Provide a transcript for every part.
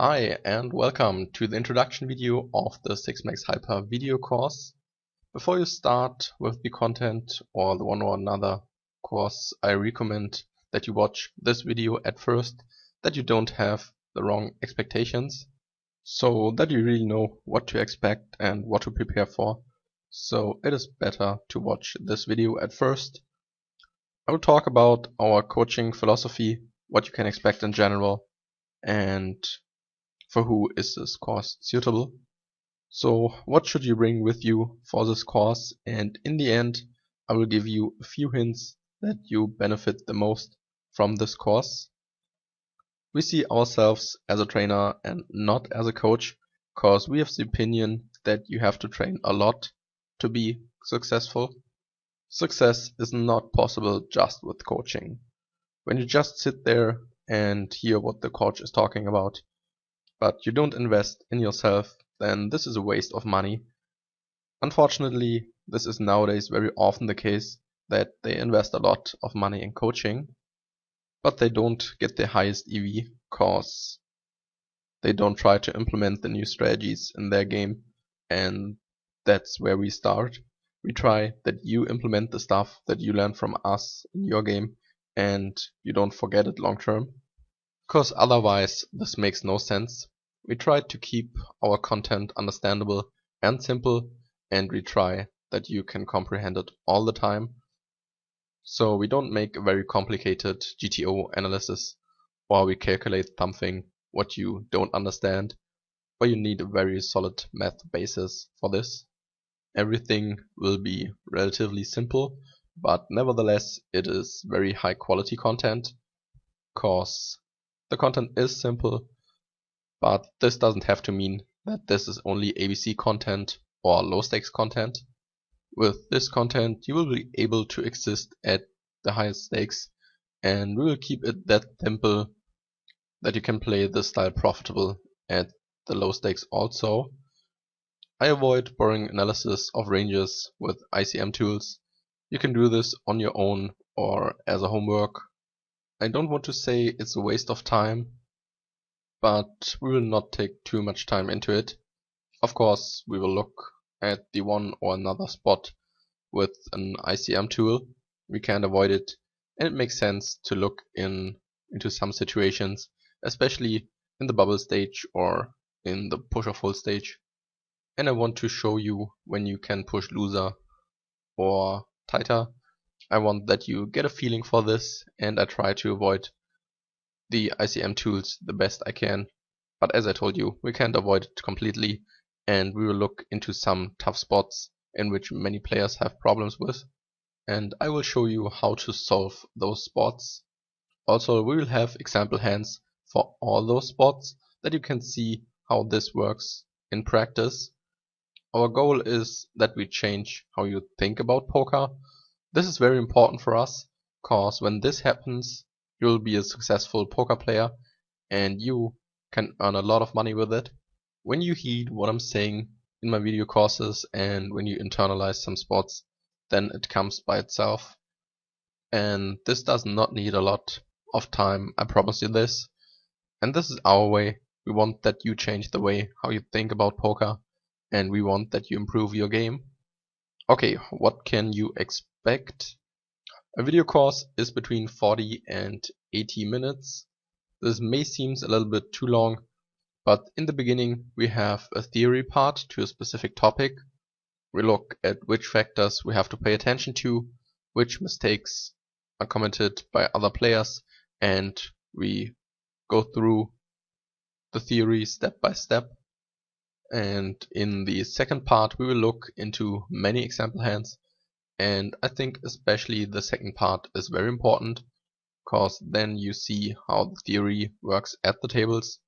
Hi and welcome to the introduction video of the 6 Max Hyper video course. Before you start with the content or the one or another course, I recommend that you watch this video at first, that you don't have the wrong expectations, so that you really know what to expect and what to prepare for. So it is better to watch this video at first. I will talk about our coaching philosophy, what you can expect in general, and for who is this course suitable. So what should you bring with you for this course, and in the end I will give you a few hints that you benefit the most from this course. We see ourselves as a trainer and not as a coach, cause we have the opinion that you have to train a lot to be successful. Success is not possible just with coaching. When you just sit there and hear what the coach is talking about, but you don't invest in yourself, then this is a waste of money. Unfortunately, this is nowadays very often the case that they invest a lot of money in coaching, but they don't get the highest EV cause they don't try to implement the new strategies in their game, and that's where we start. We try that you implement the stuff that you learn from us in your game and you don't forget it long term, cause otherwise this makes no sense. We try to keep our content understandable and simple, and we try that you can comprehend it all the time. So we don't make a very complicated GTO analysis, or we calculate something what you don't understand, or you need a very solid math basis for this. Everything will be relatively simple, but nevertheless it is very high quality content, cause the content is simple, but this doesn't have to mean that this is only ABC content or low stakes content. With this content you will be able to exist at the highest stakes, and we will keep it that simple that you can play this style profitable at the low stakes also. I avoid boring analysis of ranges with ICM tools. You can do this on your own or as a homework. I don't want to say it's a waste of time, but we will not take too much time into it. Of course, we will look at the one or another spot with an ICM tool. We can't avoid it, and it makes sense to look into some situations, especially in the bubble stage or in the push or full stage. And I want to show you when you can push looser or tighter. I want that you get a feeling for this, and I try to avoid the ICM tools the best I can. But as I told you, we can't avoid it completely, and we will look into some tough spots in which many players have problems with, and I will show you how to solve those spots. Also, we will have example hands for all those spots that you can see how this works in practice. Our goal is that we change how you think about poker. This is very important for us, cause when this happens, you'll be a successful poker player and you can earn a lot of money with it. When you heed what I'm saying in my video courses and when you internalize some spots, then it comes by itself. And this does not need a lot of time, I promise you this. And this is our way. We want that you change the way how you think about poker, and we want that you improve your game. Okay, what can you expect? A video course is between 40 and 80 minutes. This may seem a little bit too long, but in the beginning we have a theory part to a specific topic. We look at which factors we have to pay attention to, which mistakes are committed by other players, and we go through the theory step by step. And in the second part we will look into many example hands, and I think especially the second part is very important, because then you see how the theory works at the tables.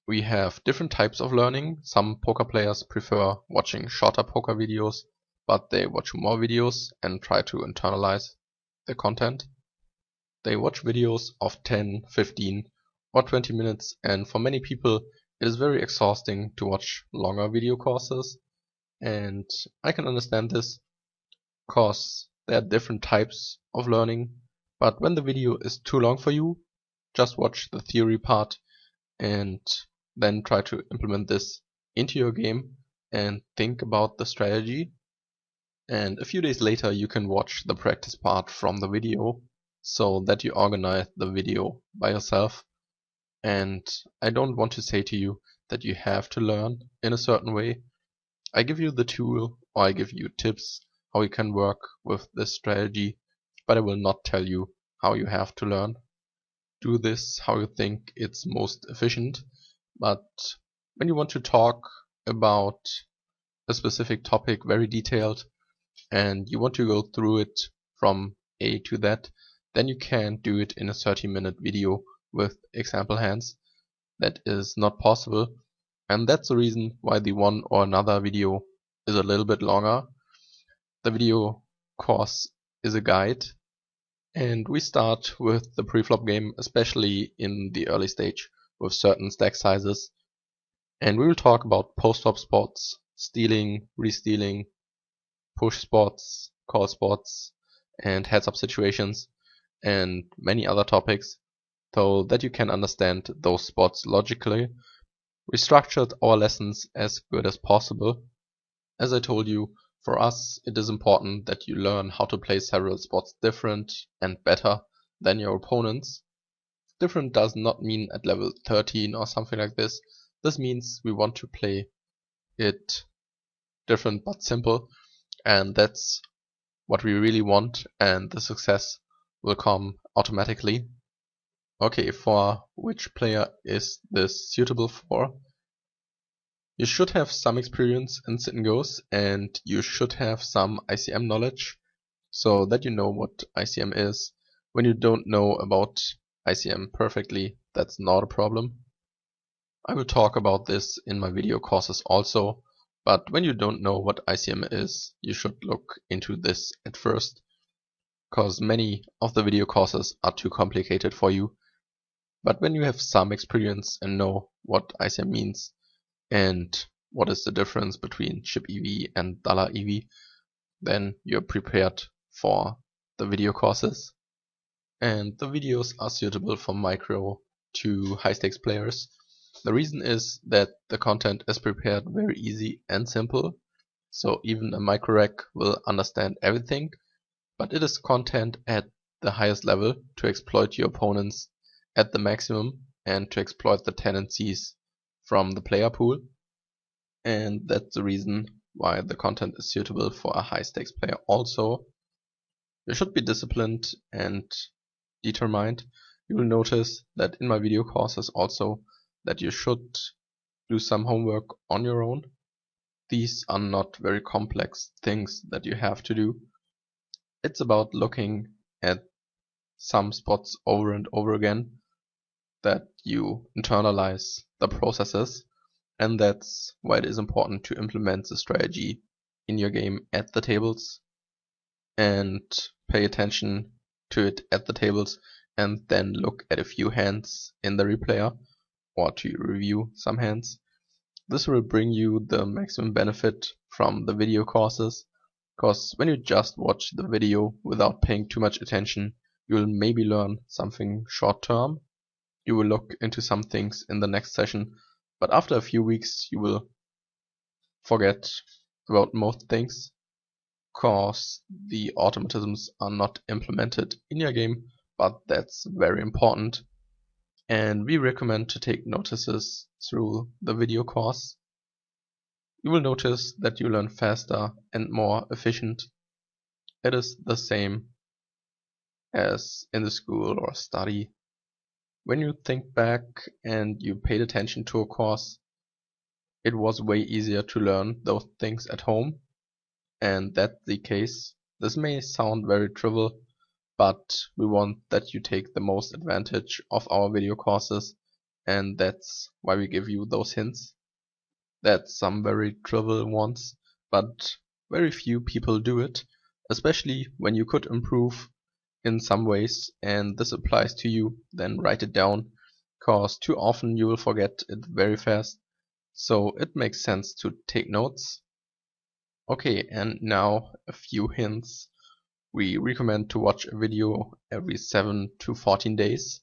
We have different types of learning. Some poker players prefer watching shorter poker videos, but they watch more videos and try to internalize the content. They watch videos of 10, 15 or 20 minutes, and for many people it is very exhausting to watch longer video courses, and I can understand this, cause there are different types of learning. But when the video is too long for you, just watch the theory part and then try to implement this into your game and think about the strategy. And a few days later you can watch the practice part from the video, so that you organize the video by yourself. And I don't want to say to you that you have to learn in a certain way. I give you the tool, or I give you tips how you can work with this strategy, but I will not tell you how you have to learn. Do this how you think it's most efficient. But when you want to talk about a specific topic very detailed and you want to go through it from A to Z, then you can do it in a 30-minute video with example hands. That is not possible, and that's the reason why the one or another video is a little bit longer. The video course is a guide, and we start with the preflop game, especially in the early stage, with certain stack sizes. And we will talk about post-flop spots, stealing, re-stealing, push spots, call spots, and heads-up situations, and many other topics, so that you can understand those spots logically. We structured our lessons as good as possible. As I told you, for us it is important that you learn how to play several spots different and better than your opponents. Different does not mean at level 13 or something like this. This means we want to play it different but simple, and that's what we really want, and the success will come automatically. Okay, for which player is this suitable for? You should have some experience in sit and goes, and you should have some ICM knowledge, so that you know what ICM is. When you don't know about ICM perfectly, that's not a problem. I will talk about this in my video courses also, but when you don't know what ICM is, you should look into this at first, because many of the video courses are too complicated for you. But when you have some experience and know what ICM means and what is the difference between chip EV and dollar EV, then you're prepared for the video courses. And the videos are suitable for micro to high stakes players. The reason is that the content is prepared very easy and simple, so even a micro rec will understand everything, but it is content at the highest level to exploit your opponents at the maximum and to exploit the tendencies from the player pool. And that's the reason why the content is suitable for a high stakes player also. You should be disciplined and determined. You will notice that in my video courses also that you should do some homework on your own. These are not very complex things that you have to do. It's about looking at some spots over and over again, that you internalize the processes, and that's why it is important to implement the strategy in your game at the tables and pay attention to it at the tables, and then look at a few hands in the replayer or to review some hands. This will bring you the maximum benefit from the video courses, because when you just watch the video without paying too much attention, you will maybe learn something short term. You will look into some things in the next session, but after a few weeks you will forget about most things, cause the automatisms are not implemented in your game, but that's very important. And we recommend to take notices through the video course. You will notice that you learn faster and more efficient. It is the same as in the school or study. When you think back and you paid attention to a course, it was way easier to learn those things at home, and that's the case. This may sound very trivial, but we want that you take the most advantage of our video courses, and that's why we give you those hints. That's some very trivial ones, but very few people do it, especially when you could improve in some ways and this applies to you. Then write it down, cause too often you will forget it very fast, so it makes sense to take notes. Okay, and now a few hints. We recommend to watch a video every 7 to 14 days.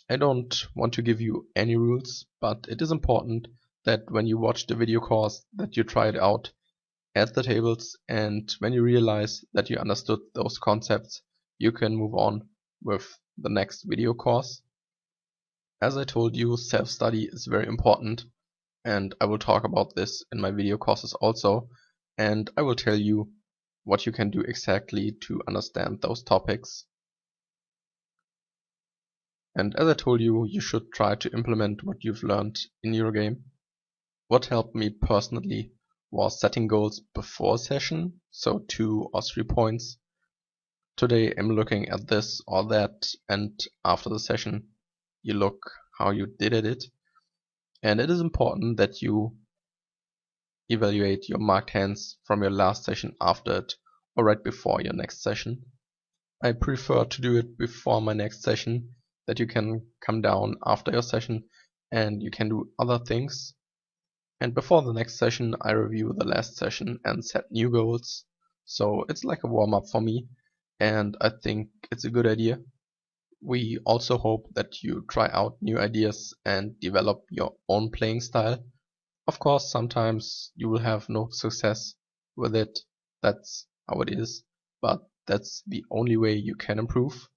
I don't want to give you any rules, but it is important that when you watch the video course that you try it out at the tables, and when you realize that you understood those concepts, you can move on with the next video course. As I told you, self-study is very important, and I will talk about this in my video courses also, and I will tell you what you can do exactly to understand those topics. And as I told you, you should try to implement what you've learned in your game. What helped me personally was setting goals before session, so 2 or 3 points. Today I'm looking at this or that, and after the session you look how you did it. And it is important that you evaluate your marked hands from your last session after it or right before your next session. I prefer to do it before my next session, that you can come down after your session and you can do other things. And before the next session I review the last session and set new goals. So it's like a warm-up for me, and I think it's a good idea. We also hope that you try out new ideas and develop your own playing style. Of course, sometimes you will have no success with it. That's how it is, but that's the only way you can improve.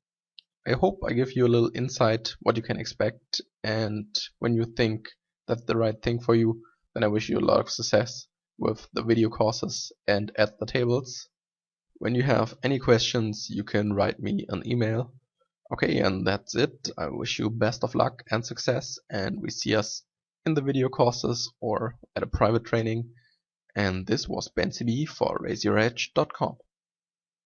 I hope I give you a little insight what you can expect, and when you think that's the right thing for you, then I wish you a lot of success with the video courses and at the tables. When you have any questions, you can write me an email. Okay, and that's it. I wish you best of luck and success, and we see us in the video courses or at a private training. And this was Ben CB for RaiseYourEdge.com.